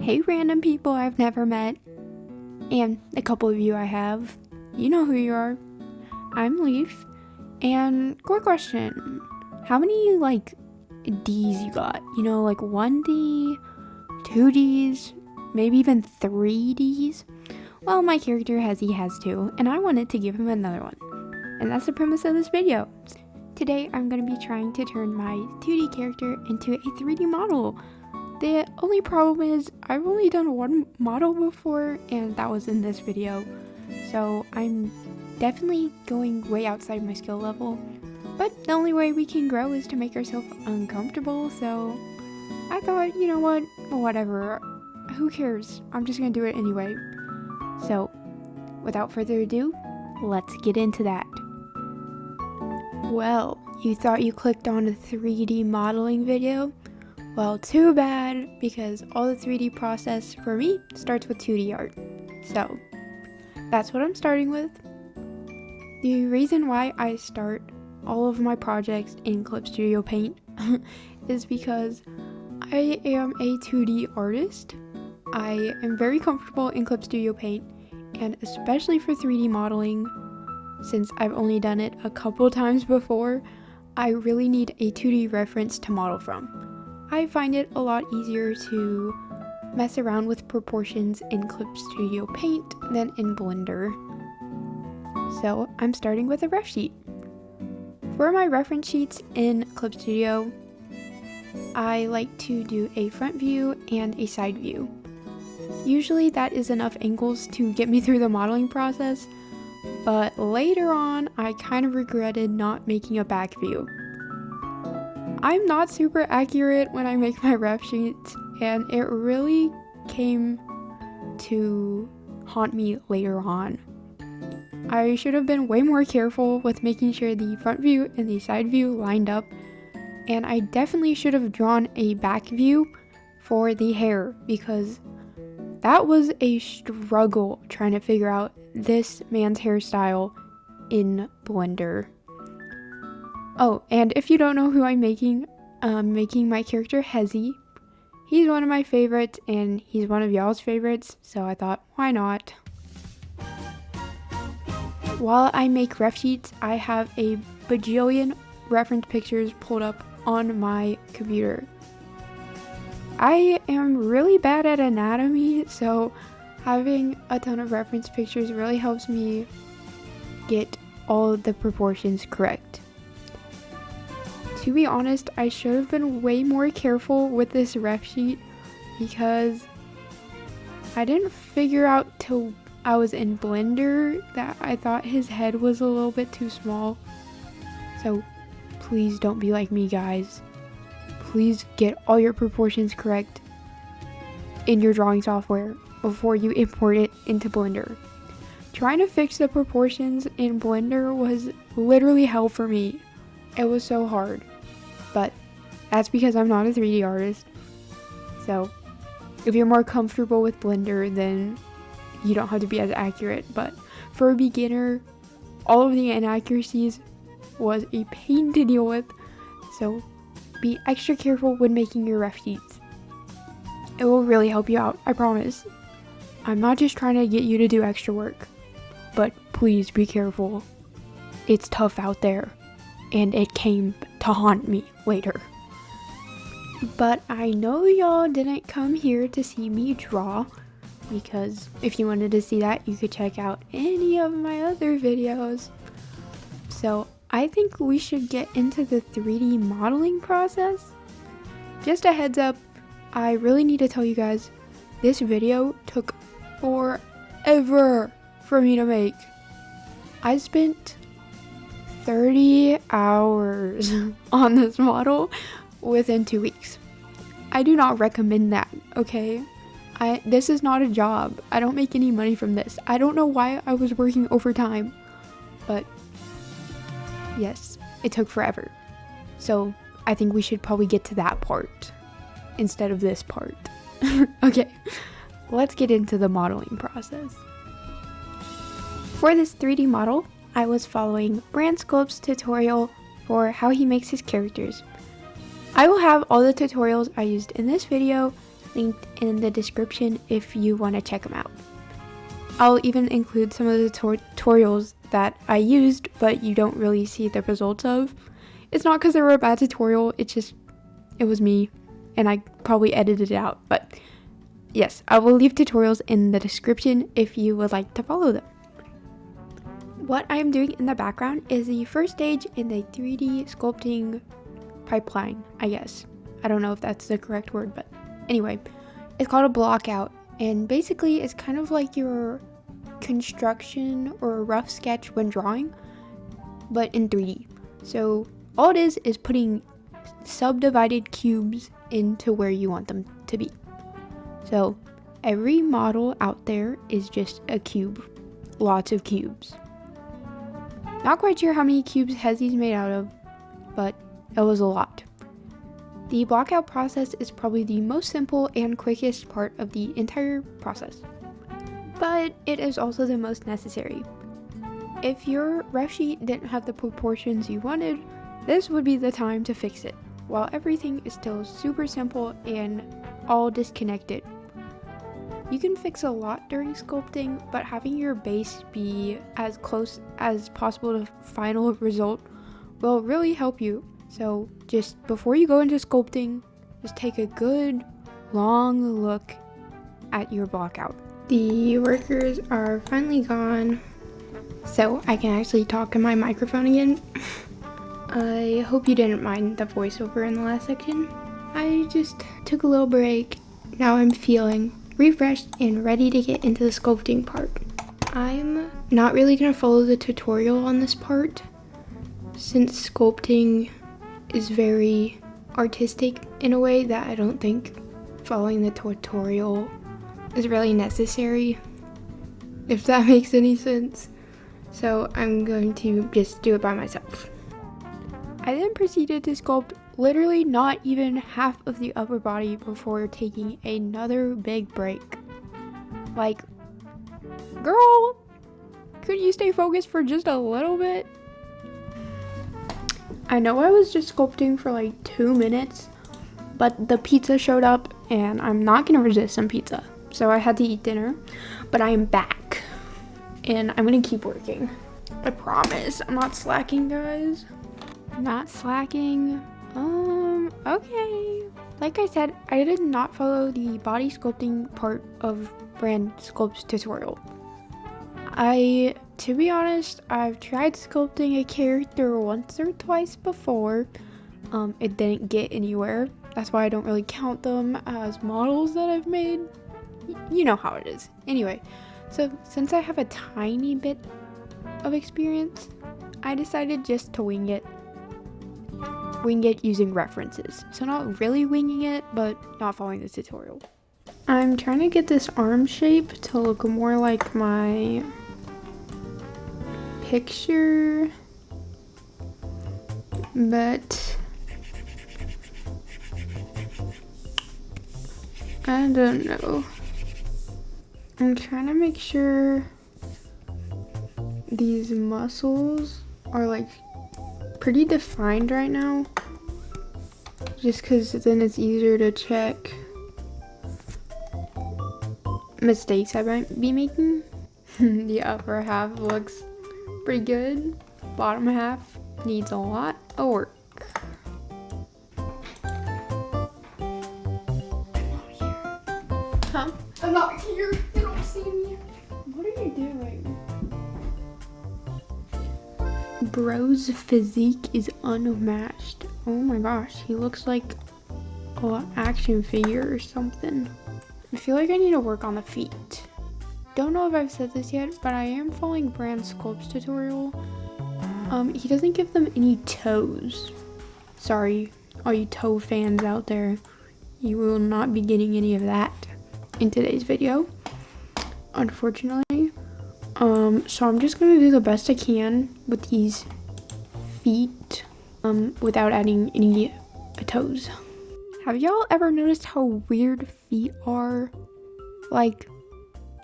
Hey random people I've never met, and a couple of you I have. You know who you are. I'm Leaf, and quick question. How many, D's you got? You know, like 1D, 2Ds, maybe even 3Ds? Well, my character has 2, and I wanted to give him another one. And that's the premise of this video. Today, I'm going to be trying to turn my 2D character into a 3D model. The only problem is I've only done one model before, and that was in this video. So I'm definitely going way outside my skill level. But the only way we can grow is to make ourselves uncomfortable, so I thought, you know what, whatever, who cares, I'm just gonna do it anyway. So, without further ado, let's get into that. Well, you thought you clicked on a 3D modeling video? Well, too bad, because all the 3D process for me starts with 2D art. So, that's what I'm starting with. The reason why I start all of my projects in Clip Studio Paint is because I am a 2D artist. I am very comfortable in Clip Studio Paint, and especially for 3D modeling, since I've only done it a couple times before, I really need a 2D reference to model from. I find it a lot easier to mess around with proportions in Clip Studio Paint than in Blender. So I'm starting with a ref sheet. For my reference sheets in Clip Studio, I like to do a front view and a side view. Usually that is enough angles to get me through the modeling process, but later on I kind of regretted not making a back view. I'm not super accurate when I make my ref sheets, and it really came to haunt me later on. I should have been way more careful with making sure the front view and the side view lined up, and I definitely should have drawn a back view for the hair, because that was a struggle trying to figure out this man's hairstyle in Blender. Oh, and if you don't know who I'm making my character Hezzy. He's one of my favorites, and he's one of y'all's favorites, so I thought, why not? While I make ref sheets, I have a bajillion reference pictures pulled up on my computer. I am really bad at anatomy, so having a ton of reference pictures really helps me get all the proportions correct. To be honest, I should have been way more careful with this ref sheet because I didn't figure out till I was in Blender that I thought his head was a little bit too small. So please don't be like me, guys. Please get all your proportions correct in your drawing software before you import it into Blender. Trying to fix the proportions in Blender was literally hell for me. It was so hard. But that's because I'm not a 3D artist. So if you're more comfortable with Blender, then you don't have to be as accurate. But for a beginner, all of the inaccuracies was a pain to deal with. So be extra careful when making your ref sheets. It will really help you out, I promise. I'm not just trying to get you to do extra work, but please be careful. It's tough out there, and it came to haunt me later. But I know y'all didn't come here to see me draw, because if you wanted to see that, you could check out any of my other videos. So I think we should get into the 3D modeling process. Just a heads up, I really need to tell you guys, this video took forever for me to make. I spent 30 hours on this model within 2 weeks. I do not recommend that, okay? This is not a job. I don't make any money from this. I don't know why I was working overtime, but yes, it took forever. So I think we should probably get to that part instead of this part. Okay, let's get into the modeling process. For this 3D model, I was following Bran Sculpt's tutorial for how he makes his characters. I will have all the tutorials I used in this video linked in the description if you want to check them out. I'll even include some of the tutorials that I used but you don't really see the results of. It's not because they were a bad tutorial, it was me and I probably edited it out. But yes, I will leave tutorials in the description if you would like to follow them. What I am doing in the background is the first stage in the 3D sculpting pipeline, I guess. I don't know if that's the correct word, but anyway, it's called a blockout, and basically it's kind of like your construction or a rough sketch when drawing, but in 3D. So all it is putting subdivided cubes into where you want them to be. So every model out there is just a cube, lots of cubes. Not quite sure how many cubes Hezzy's made out of, but it was a lot. The blockout process is probably the most simple and quickest part of the entire process, but it is also the most necessary. If your rough sheet didn't have the proportions you wanted, this would be the time to fix it, while everything is still super simple and all disconnected. You can fix a lot during sculpting, but having your base be as close as possible to final result will really help you. So just before you go into sculpting, just take a good long look at your blockout. The workers are finally gone, so I can actually talk in my microphone again. I hope you didn't mind the voiceover in the last section. I just took a little break. Now I'm feeling refreshed and ready to get into the sculpting part. I'm not really going to follow the tutorial on this part, since sculpting is very artistic in a way that I don't think following the tutorial is really necessary, if that makes any sense. So I'm going to just do it by myself. I then proceeded to sculpt literally not even half of the upper body before taking another big break. Like, girl, could you stay focused for just a little bit? I know I was just sculpting for like 2 minutes, but the pizza showed up and I'm not gonna resist some pizza. So I had to eat dinner, but I am back and I'm gonna keep working. I promise, I'm not slacking, guys. Not slacking. Okay. Like I said, I did not follow the body sculpting part of Bran Sculpt's tutorial. To be honest, I've tried sculpting a character once or twice before. It didn't get anywhere. That's why I don't really count them as models that I've made. You know how it is. Anyway, so since I have a tiny bit of experience, I decided just to wing it using references. So not really winging it, but not following the tutorial. I'm trying to get this arm shape to look more like my picture, but I don't know. I'm trying to make sure these muscles are like pretty defined right now, just because then it's easier to check mistakes I might be making. The upper half looks pretty good. Bottom half needs a lot of work. Huh? I'm not here. You don't see me. What are you doing? Bro's physique is unmatched. Oh my gosh, he looks like an action figure or something. I feel like I need to work on the feet. Don't know if I've said this yet, but I am following Bran Sculpt's tutorial. He doesn't give them any toes. Sorry, all you toe fans out there. You will not be getting any of that in today's video, unfortunately. So I'm just gonna do the best I can with these feet, without adding any toes. Have y'all ever noticed how weird feet are? Like,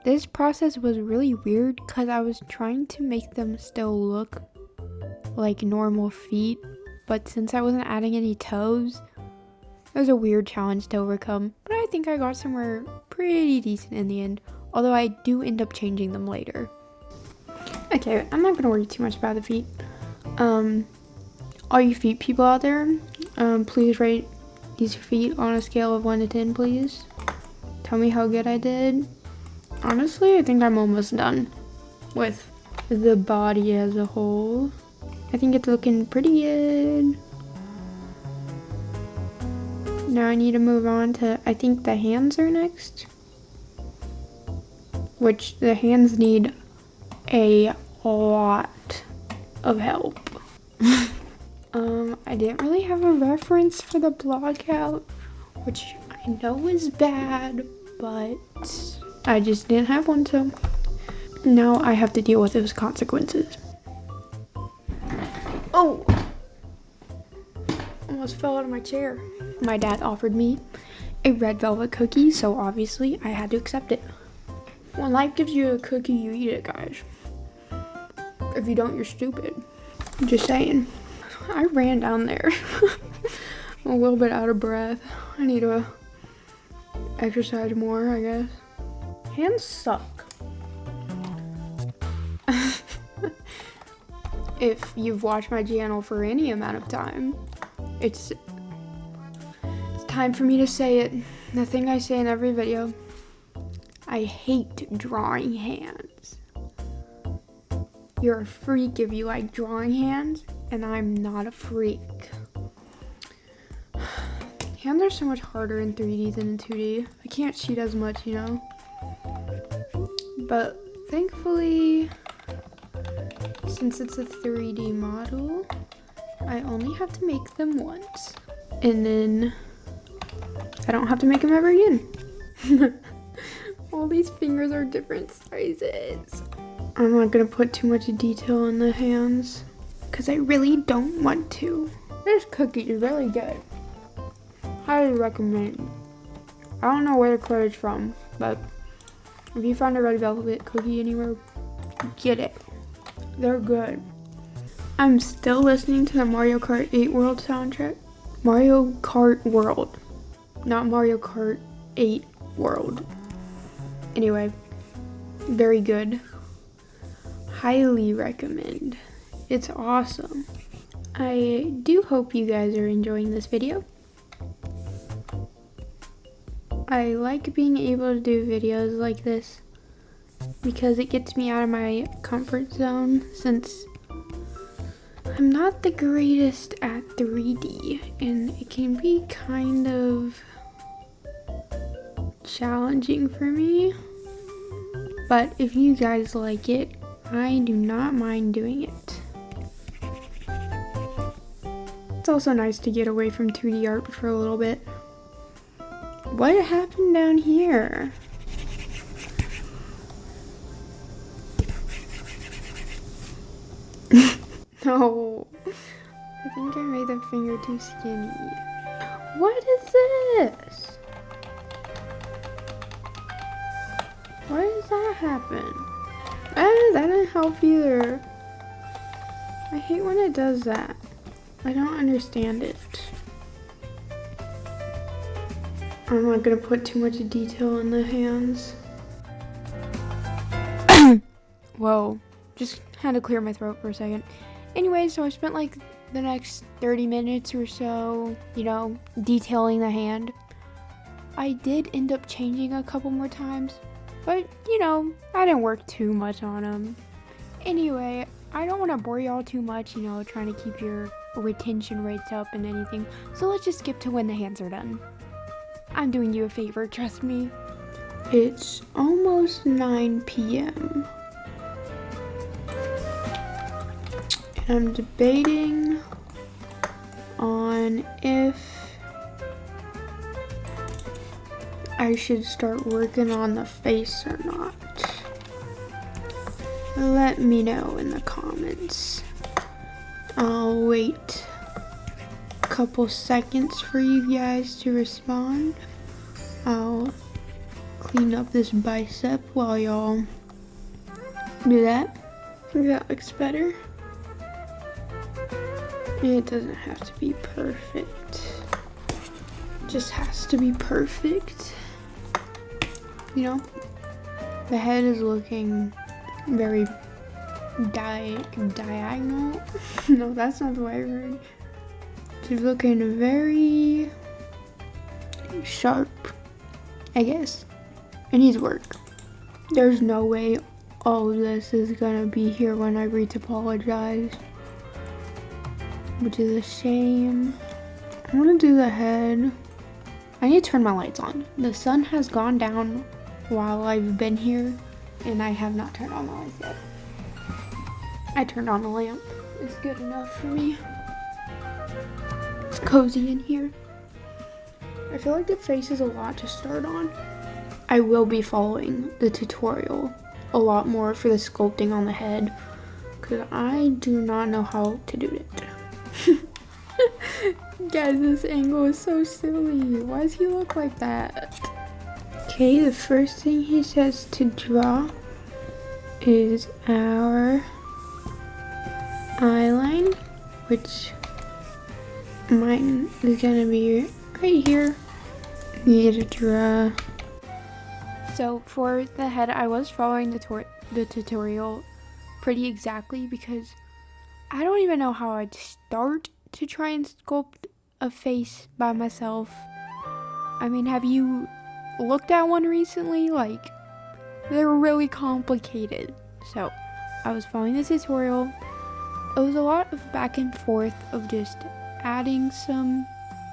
this process was really weird because I was trying to make them still look like normal feet, but since I wasn't adding any toes, it was a weird challenge to overcome, but I think I got somewhere pretty decent in the end, although I do end up changing them later. Okay, I'm not gonna worry too much about the feet. All you feet people out there, please rate these feet on a scale of 1 to 10, please. Tell me how good I did. Honestly, I think I'm almost done with the body as a whole. I think it's looking pretty good. Now I need to move on to, I think the hands are next. Which the hands need a lot of help. I didn't really have a reference for the blockout, which I know is bad, but I just didn't have one, so now I have to deal with those consequences. Oh! Almost fell out of my chair. My dad offered me a red velvet cookie, so obviously I had to accept it. When life gives you a cookie, you eat it, guys. If you don't, you're stupid. Just saying. I ran down there. I'm a little bit out of breath. I need to exercise more, I guess. Hands suck. If you've watched my channel for any amount of time, it's time for me to say it. The thing I say in every video. I hate drawing hands. You're a freak if you like drawing hands, and I'm not a freak. Hands are so much harder in 3D than in 2D. I can't cheat as much, you know? But thankfully, since it's a 3D model, I only have to make them once. And then I don't have to make them ever again. All these fingers are different sizes. I'm not gonna put too much detail on the hands because I really don't want to. This cookie is really good. Highly recommend. I don't know where the credit's from, but if you find a red velvet cookie anywhere, get it. They're good. I'm still listening to the Mario Kart 8 World soundtrack. Mario Kart World, not Mario Kart 8 World. Anyway, very good. Highly recommend. It's awesome. I do hope you guys are enjoying this video. I like being able to do videos like this because it gets me out of my comfort zone, since I'm not the greatest at 3D and it can be kind of challenging for me. But if you guys like it, I do not mind doing it. It's also nice to get away from 2D art for a little bit. What happened down here? No, I think I made the finger too skinny. What is this? Why does that happen? That didn't help either. I hate when it does that. I don't understand it. I'm not gonna put too much detail in the hands. Whoa, just had to clear my throat for a second. Anyway, so I spent like the next 30 minutes or so, you know, detailing the hand. I did end up changing a couple more times, but you know, I didn't work too much on them. Anyway, I don't want to bore y'all too much, you know, trying to keep your retention rates up and anything, so let's just skip to when the hands are done. I'm doing you a favor, trust me. It's almost 9 p.m. and I'm debating on if I should start working on the face or not. Let me know in the comments. I'll wait a couple seconds for you guys to respond. I'll clean up this bicep while y'all do that. I think that looks better. It doesn't have to be perfect. It just has to be perfect. you know? The head is looking very diagonal. No, that's not the right word. She's looking very sharp, I guess. It needs work. There's no way all of this is gonna be here when I retopologize, which is a shame. I wanna do the head. I need to turn my lights on. The sun has gone down while I've been here, and I have not turned on the lights yet. I turned on the lamp. It's good enough for me. It's cozy in here. I feel like the face is a lot to start on. I will be following the tutorial a lot more for the sculpting on the head, because I do not know how to do it. Guys, this angle is so silly. Why does he look like that? Okay, the first thing he says to draw is our eyeline, which mine is gonna be right here. Need to draw. So for the head, I was following the tutorial pretty exactly because I don't even know how I'd start to try and sculpt a face by myself. I mean, have you looked at one recently? Like, they're really complicated. So I was following the tutorial. It was a lot of back and forth of just adding some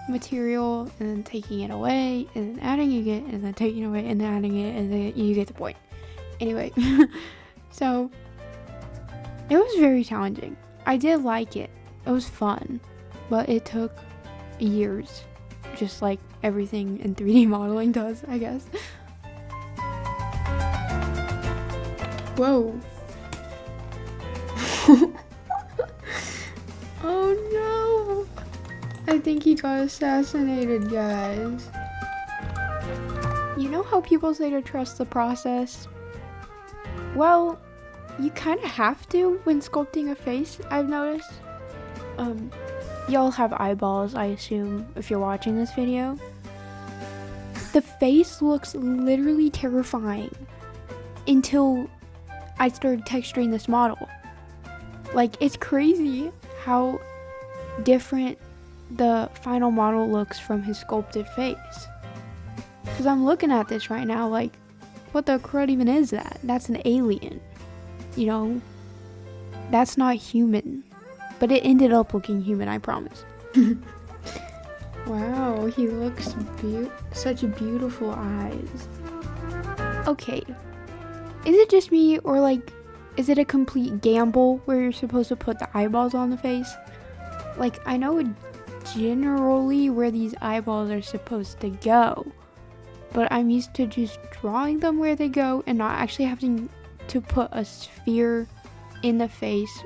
material and then taking it away and then adding it again and then taking it away and then adding it, and then you get the point. Anyway, so it was very challenging. I did like it. It was fun, but it took years, just like everything in 3D modeling does, I guess. Whoa. Oh no. I think he got assassinated, guys. You know how people say to trust the process? Well, you kind of have to when sculpting a face, I've noticed. Y'all have eyeballs, I assume, if you're watching this video. The face looks literally terrifying until I started texturing this model. Like, it's crazy how different the final model looks from his sculpted face. Because I'm looking at this right now like, what the crud even is that? That's an alien. You know? That's not human. But it ended up looking human, I promise. Wow, he looks such beautiful eyes. Okay. Is it just me, or like, is it a complete gamble where you're supposed to put the eyeballs on the face? Like, I know generally where these eyeballs are supposed to go, but I'm used to just drawing them where they go and not actually having to put a sphere in the face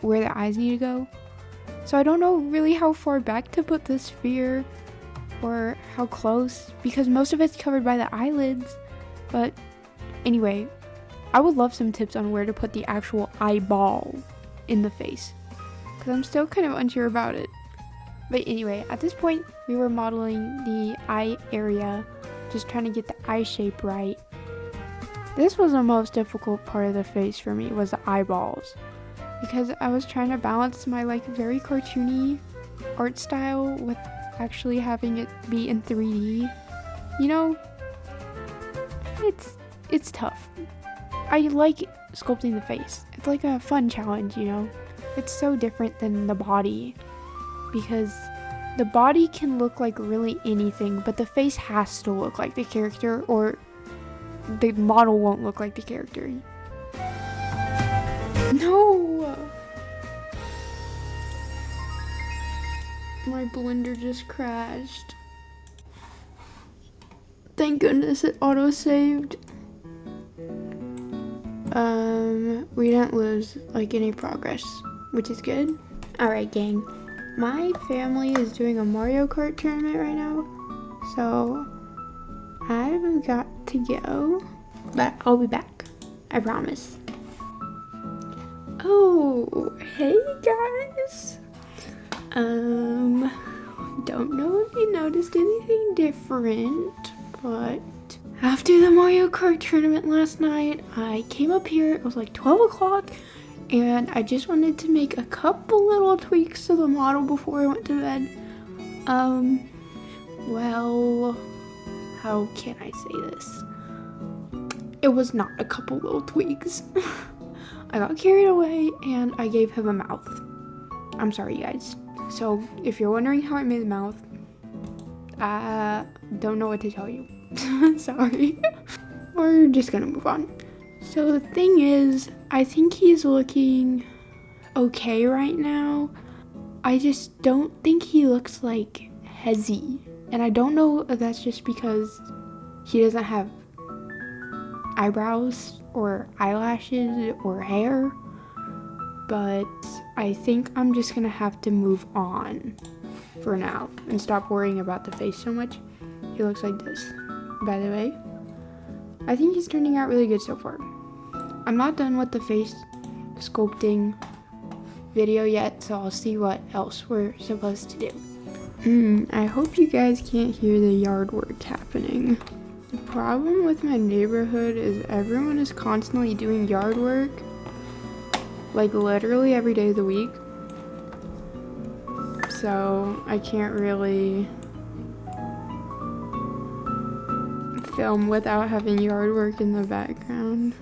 where the eyes need to go. So I don't know really how far back to put the sphere or how close, because most of it's covered by the eyelids. But anyway, I would love some tips on where to put the actual eyeball in the face, because I'm still kind of unsure about it. But anyway, at this point we were modeling the eye area, just trying to get the eye shape right. This was the most difficult part of the face for me, was the eyeballs, because I was trying to balance my like very cartoony art style with actually having it be in 3D. You know, it's tough. I like sculpting the face. It's like a fun challenge, you know. It's so different than the body, because the body can look like really anything, but the face has to look like the character, or the model won't look like the character. No! My blender just crashed. Thank goodness it auto-saved. We didn't lose like any progress, which is good. Alright, gang. My family is doing a Mario Kart tournament right now, so I've got to go, but I'll be back. I promise. Oh, hey guys. Don't know if you noticed anything different, but After the Mario Kart tournament last night, I came up here, it was like 12 o'clock, and I just wanted to make a couple little tweaks to the model before I went to bed. Well, how can I say this? It was not a couple little tweaks. I got carried away and I gave him a mouth. I'm sorry, you guys. So, if you're wondering how I made the mouth, I don't know what to tell you. Sorry. We're just gonna move on. So the thing is, I think he's looking okay right now. I just don't think he looks like Hezzy. And I don't know if that's just because he doesn't have eyebrows or eyelashes or hair. But I think I'm just gonna have to move on for now and stop worrying about the face so much. He looks like this, by the way. I think he's turning out really good so far. I'm not done with the face sculpting video yet, so I'll see what else we're supposed to do. I hope you guys can't hear the yard work happening. The problem with my neighborhood is everyone is constantly doing yard work, like literally every day of the week. So I can't really film without having yard work in the background.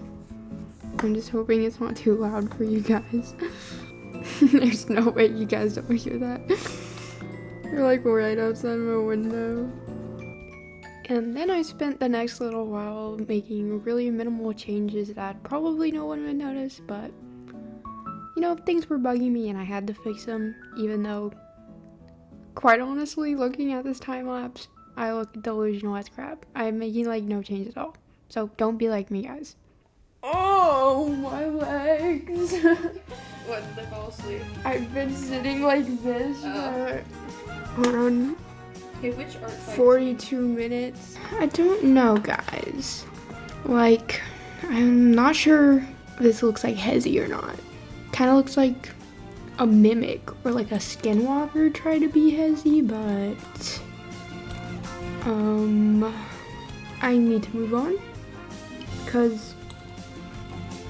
I'm just hoping it's not too loud for you guys. There's no way you guys don't hear that. You're like right outside my window. And then I spent the next little while making really minimal changes that probably no one would notice, but you know, things were bugging me and I had to fix them, even though, quite honestly, looking at this time lapse, I look delusional as crap. I'm making like no change at all. So don't be like me, guys. Oh, my legs. What, did they fall asleep? I've been sitting like this for around Okay, which art 42 minutes. I don't know, guys. Like, I'm not sure if this looks like Hezzy or not. Kind of looks like a mimic or like a skinwalker tried to be Hezzy, but I need to move on because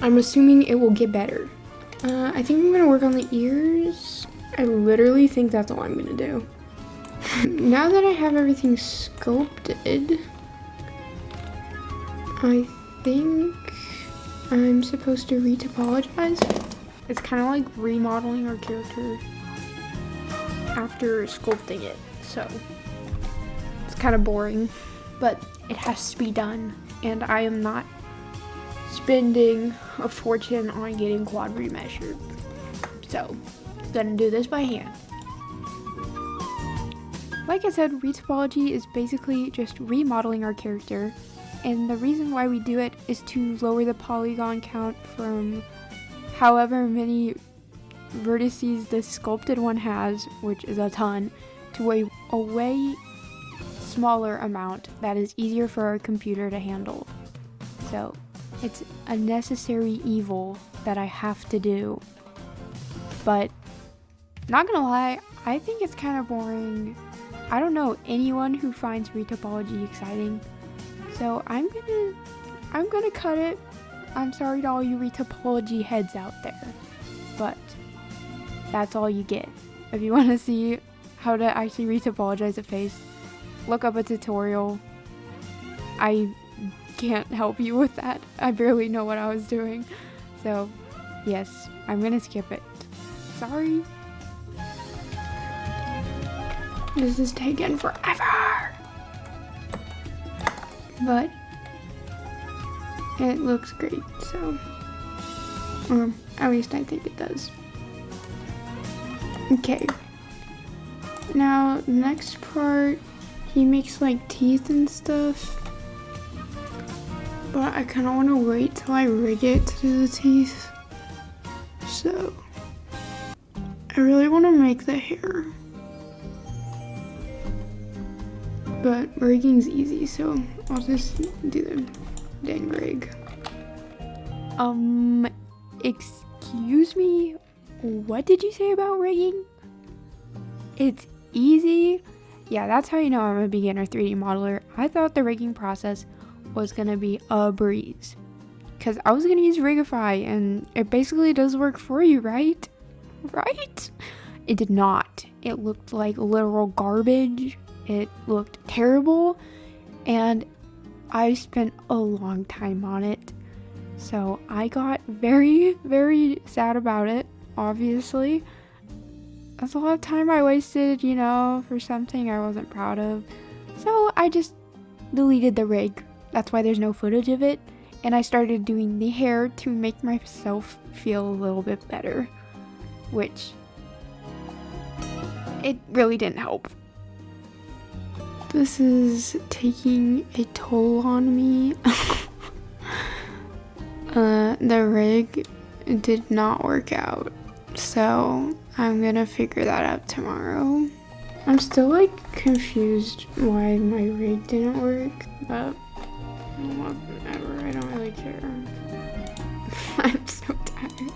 I'm assuming it will get better. I think I'm gonna work on the ears. I literally think that's all I'm gonna do. Now that I have everything sculpted, I think I'm supposed to retopologize. It's kind of like remodeling our character after sculpting it, so it's kind of boring, but it has to be done, and I am not spending a fortune on getting quad remeasured, so I'm gonna do this by hand. Like I said, Retopology is basically just remodeling our character, and the reason why we do it is to lower the polygon count from however many vertices the sculpted one has, which is a ton, to a way smaller amount that is easier for our computer to handle. So it's a necessary evil that I have to do. But not gonna lie, I think it's kind of boring. I don't know anyone who finds Retopology exciting, so I'm gonna cut it. I'm sorry to all you Retopology heads out there, but that's all you get. If you want to see how to actually retopologize a face, look up a tutorial. I can't help you with that. I barely know what I was doing, so yes, I'm gonna skip it. Sorry. This is taking forever, but it looks great, so at least I think it does. Okay, now the next part, he makes like teeth and stuff, but I kind of want to wait till I rig it to do the teeth, so I really want to make the hair. But rigging's easy, so I'll just do the dang rig. Excuse me? What did you say about rigging? It's easy? Yeah, that's how you know I'm a beginner 3D modeler. I thought the rigging process was gonna be a breeze. Because I was gonna use Rigify, and it basically does work for you, right? Right? It did not. It looked like literal garbage. It looked terrible, and I spent a long time on it. So I got very, very sad about it, obviously. That's a lot of time I wasted, you know, for something I wasn't proud of. So I just deleted the rig. That's why there's no footage of it. And I started doing the hair to make myself feel a little bit better, which it really didn't help. This is taking a toll on me. The rig did not work out, so I'm gonna figure that out tomorrow. I'm still like confused why my rig didn't work, but whatever, I don't really care. I'm so tired.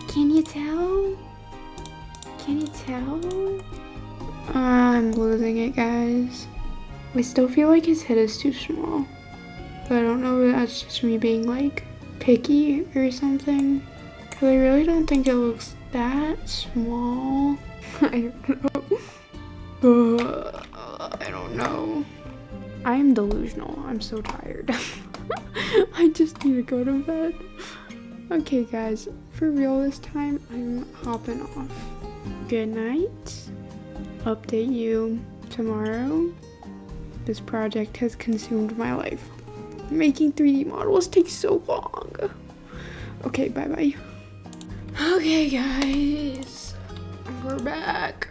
Can you tell? Can you tell? I'm losing it, guys. I still feel like his head is too small, but I don't know if that's just me being like picky or something, because I really don't think it looks that small. I don't know. I am delusional. I'm so tired. I just need to go to bed. Okay guys, for real this time, I'm hopping off. Good night. Update you tomorrow. This project has consumed my life. Making 3D models takes so long. Okay, bye-bye. Okay guys, we're back.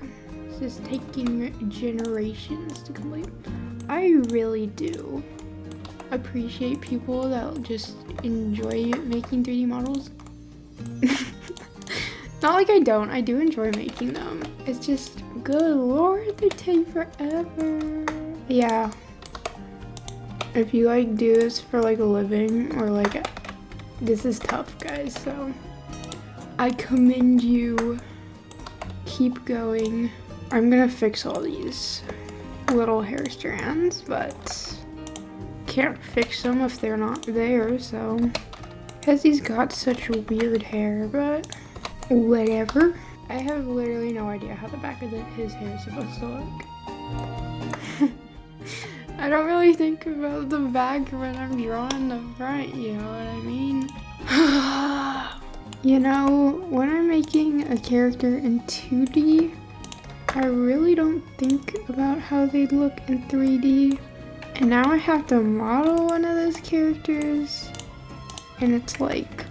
This is taking generations to complete. I really do appreciate people that just enjoy making 3D models. Not like I don't, I do enjoy making them. It's just, good lord, they take forever. Yeah. If you like do this for like a living, or like, this is tough guys, so I commend you. Keep going. I'm gonna fix all these little hair strands, but can't fix them if they're not there, so. Because he's got such weird hair, but whatever. I have literally no idea how the back of his hair is supposed to look. I don't really think about the back when I'm drawing the front, you know what I mean? You know, when I'm making a character in 2D, I really don't think about how they'd look in 3D. And now I have to model one of those characters, and it's like,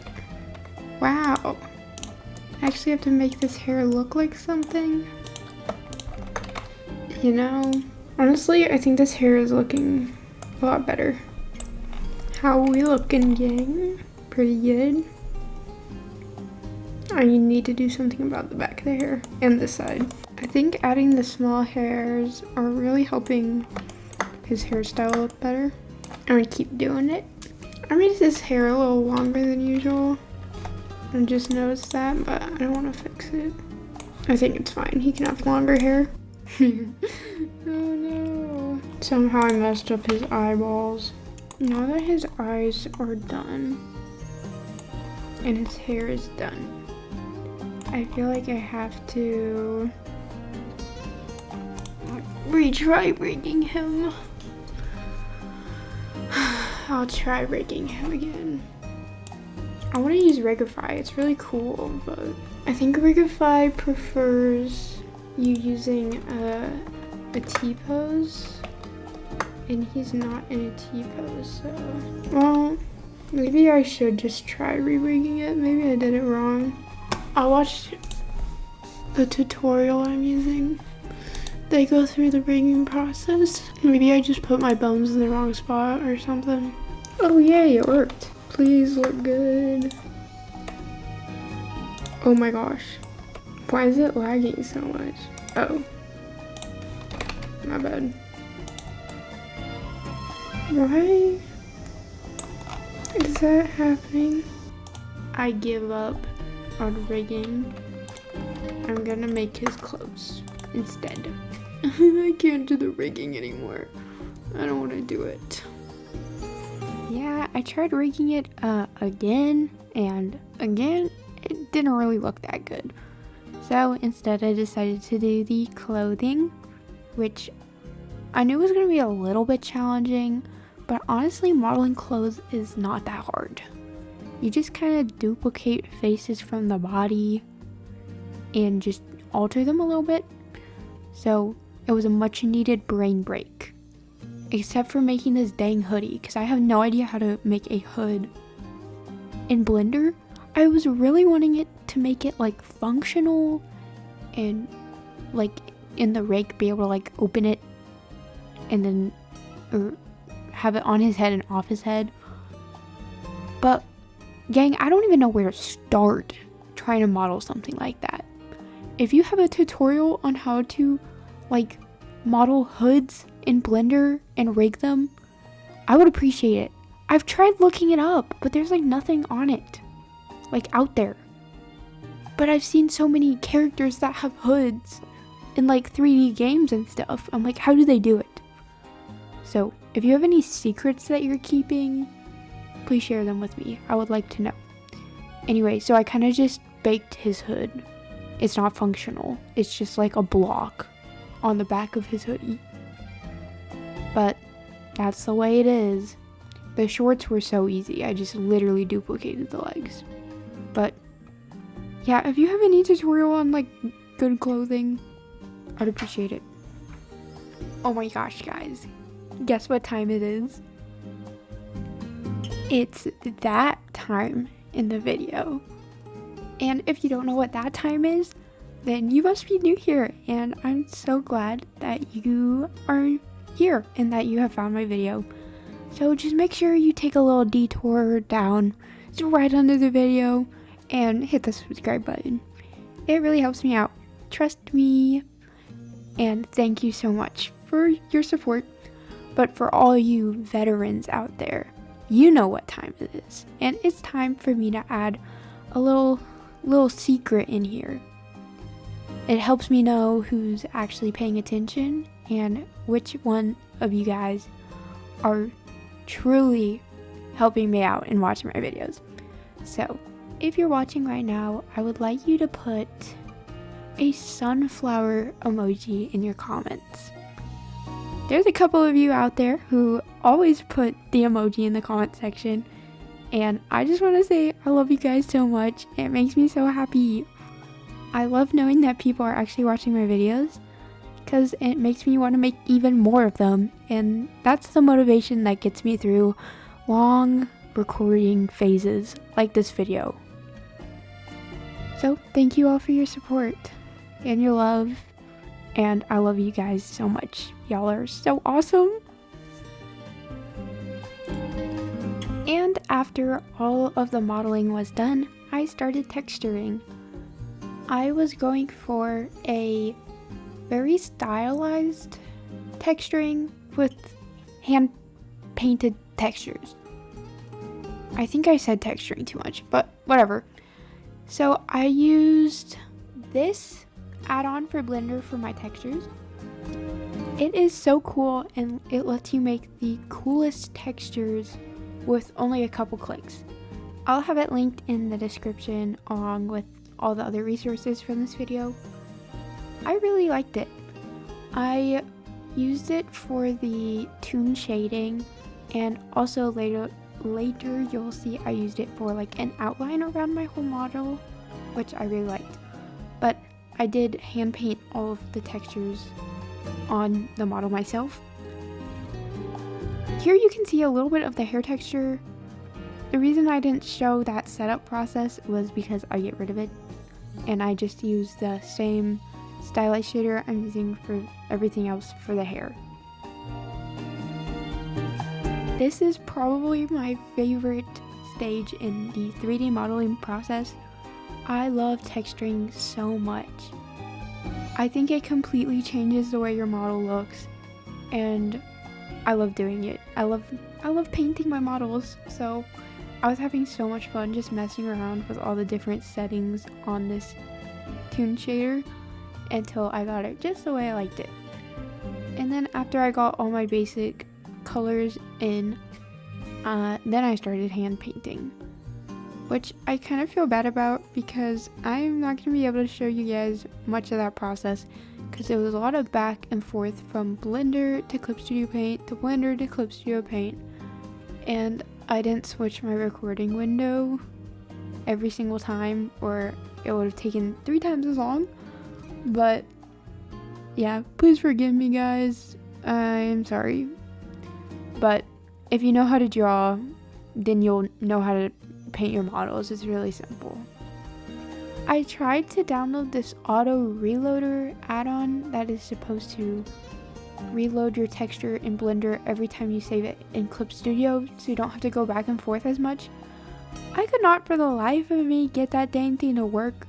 wow. I actually have to make this hair look like something. You know? Honestly, I think this hair is looking a lot better. How we looking, gang? Pretty good. I need to do something about the back of the hair and this side. I think adding the small hairs are really helping his hairstyle look better. I'm gonna keep doing it. I made his hair a little longer than usual. I just noticed that, but I don't want to fix it. I think it's fine. He can have longer hair. Oh no. Somehow I messed up his eyeballs. Now that his eyes are done and his hair is done, I feel like I have to retry rigging him. I'll try rigging him again. I want to use Rigify, it's really cool, but I think Rigify prefers you using a T-pose, and he's not in a T-pose, so. Well, maybe I should just try re-rigging it. Maybe I did it wrong. I'll watch the tutorial I'm using. They go through the rigging process. Maybe I just put my bones in the wrong spot or something. Oh yay, it worked. Please look good. Oh my gosh. Why is it lagging so much? Oh. My bad. Why is that happening? I give up on rigging. I'm gonna make his clothes instead. I can't do the rigging anymore. I don't want to do it. I tried rigging it again and again. It didn't really look that good. So instead I decided to do the clothing, which I knew was going to be a little bit challenging, but honestly modeling clothes is not that hard. You just kind of duplicate faces from the body and just alter them a little bit. So it was a much needed brain break. Except for making this dang hoodie, because I have no idea how to make a hood in Blender. I was really wanting it to make it like functional and like in the rig be able to like open it and then or have it on his head and off his head. But gang, I don't even know where to start trying to model something like that. If you have a tutorial on how to like model hoods in Blender and rig them, I would appreciate it. I've tried looking it up, but there's like nothing on it, like out there. But I've seen so many characters that have hoods in like 3D games and stuff. I'm like, how do they do it? So if you have any secrets that you're keeping, please share them with me. I would like to know. Anyway, so I kind of just baked his hood. It's not functional. It's just like a block on the back of his hoodie. But that's the way it is. The shorts were so easy. I just literally duplicated the legs. But yeah, if you have any tutorial on like good clothing, I'd appreciate it. Oh my gosh, guys. Guess what time it is? It's that time in the video. And if you don't know what that time is, then you must be new here. And I'm so glad that you are here and that you have found my video. So just make sure you take a little detour down to right under the video and hit the subscribe button. It really helps me out. Trust me. And thank you so much for your support. But for all you veterans out there, you know what time it is. And it's time for me to add a little secret in here. It helps me know who's actually paying attention and which one of you guys are truly helping me out and watching my videos. So if you're watching right now, I would like you to put a sunflower emoji in your comments. There's a couple of you out there who always put the emoji in the comment section, and I just want to say I love you guys so much. It makes me so happy. I love knowing that people are actually watching my videos because it makes me want to make even more of them, and that's the motivation that gets me through long recording phases like this video. So thank you all for your support and your love, and I love you guys so much. Y'all are so awesome. And after all of the modeling was done, I started texturing. I was going for a very stylized texturing with hand painted textures. I think I said texturing too much, but whatever. So I used this add-on for Blender for my textures. It is so cool and it lets you make the coolest textures with only a couple clicks. I'll have it linked in the description along with all the other resources from this video. I really liked it. I used it for the toon shading, and also later you'll see I used it for like an outline around my whole model, which I really liked. But I did hand paint all of the textures on the model myself. Here you can see a little bit of the hair texture. The reason I didn't show that setup process was because I get rid of it, and I just use the same stylized shader I'm using for everything else for the hair. This is probably my favorite stage in the 3D modeling process. I love texturing so much. I think it completely changes the way your model looks, and I love doing it. I love painting my models, so I was having so much fun just messing around with all the different settings on this toon shader until I got it just the way I liked it. And then after I got all my basic colors in, Then I started hand painting, which I kind of feel bad about because I'm not going to be able to show you guys much of that process because it was a lot of back and forth from Blender to Clip Studio Paint to Blender to Clip Studio Paint, and I didn't switch my recording window every single time or it would have taken 3 times as long. But yeah, please forgive me guys, I'm sorry. But if you know how to draw, then you'll know how to paint your models. It's really simple. I tried to download this auto reloader add-on that is supposed to reload your texture in Blender every time you save it in Clip Studio so you don't have to go back and forth as much. I could not for the life of me get that dang thing to work.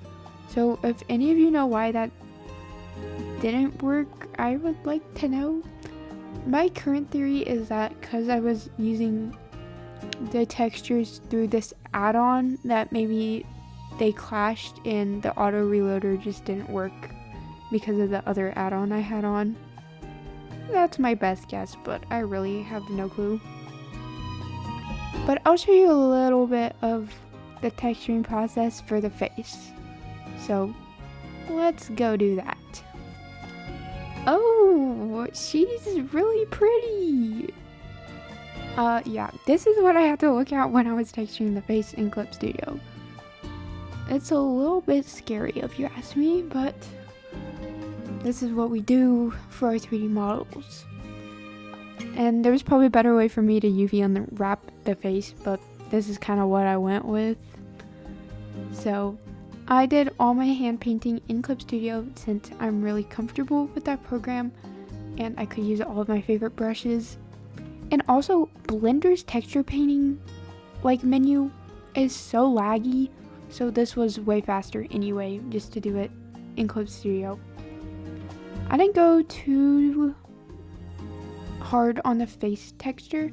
So if any of you know why that didn't work, I would like to know. My current theory is that because I was using the textures through this add-on, that maybe they clashed and the auto reloader just didn't work because of the other add-on I had on. That's my best guess, but I really have no clue. But I'll show you a little bit of the texturing process for the face. So let's go do that. Oh, she's really pretty. Yeah, this is what I had to look at when I was texturing the face in Clip Studio. It's a little bit scary if you ask me, but this is what we do for our 3D models. And there was probably a better way for me to UV unwrap the face, but this is kind of what I went with. So I did all my hand painting in Clip Studio since I'm really comfortable with that program and I could use all of my favorite brushes. And also Blender's texture painting menu is so laggy, so this was way faster anyway just to do it in Clip Studio. I didn't go too hard on the face texture,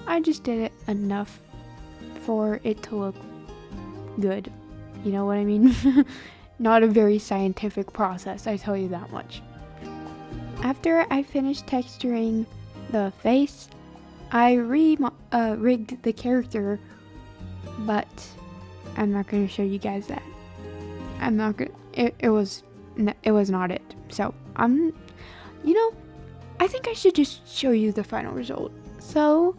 I just did it enough for it to look good. You know what I mean? Not a very scientific process, I tell you that much. After I finished texturing the face, I rigged the character, but I'm not going to show you guys that. I'm not going to, it was not it. So I think I should just show you the final result. So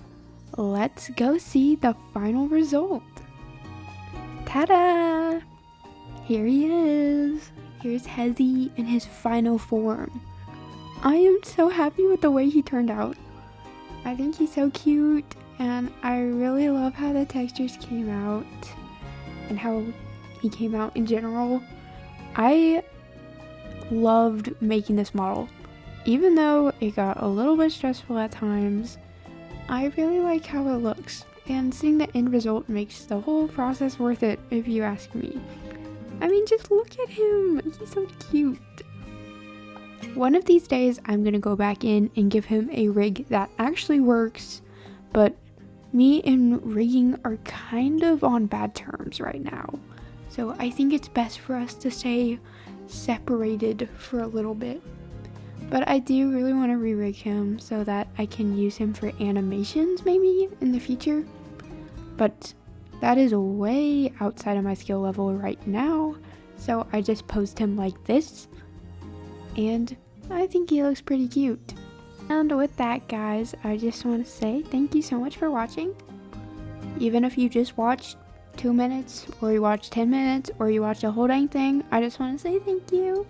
let's go see the final result. Ta-da! Here he is. Here's Hezzy in his final form. I am so happy with the way he turned out. I think he's so cute, and I really love how the textures came out and how he came out in general. I loved making this model. Even though it got a little bit stressful at times, I really like how it looks, and seeing the end result makes the whole process worth it if you ask me. I mean, just look at him, he's so cute. One of these days I'm gonna go back in and give him a rig that actually works, but me and rigging are kind of on bad terms right now. So I think it's best for us to stay separated for a little bit. But I do really want to re-rig him so that I can use him for animations maybe in the future. But that is way outside of my skill level right now. So I just posed him like this. And I think he looks pretty cute. And with that, guys, I just want to say thank you so much for watching. Even if you just watched 2 minutes, or you watched 10 minutes, or you watched the whole dang thing, I just want to say thank you.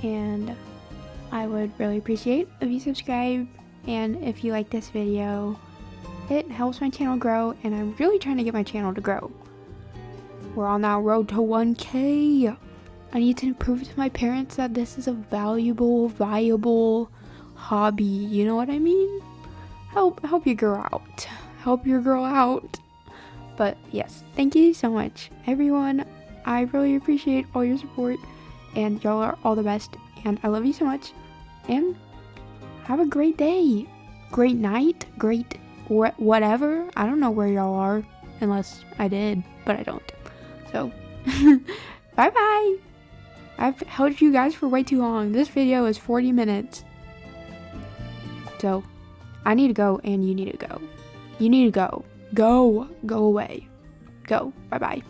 And I would really appreciate if you subscribe, and if you like this video. It helps my channel grow, and I'm really trying to get my channel to grow. We're on that road to 1K. I need to prove to my parents that this is a valuable, viable hobby. You know what I mean? Help your girl out. Help your girl out. But yes, thank you so much, everyone. I really appreciate all your support, and y'all are all the best. And I love you so much. And have a great day, great night, great whatever. I don't know where y'all are, unless I did, but I don't. So, bye bye. I've held you guys for way too long. This video is 40 minutes. So, I need to go and you need to go. You need to go. Go. Go away. Go. Bye-bye.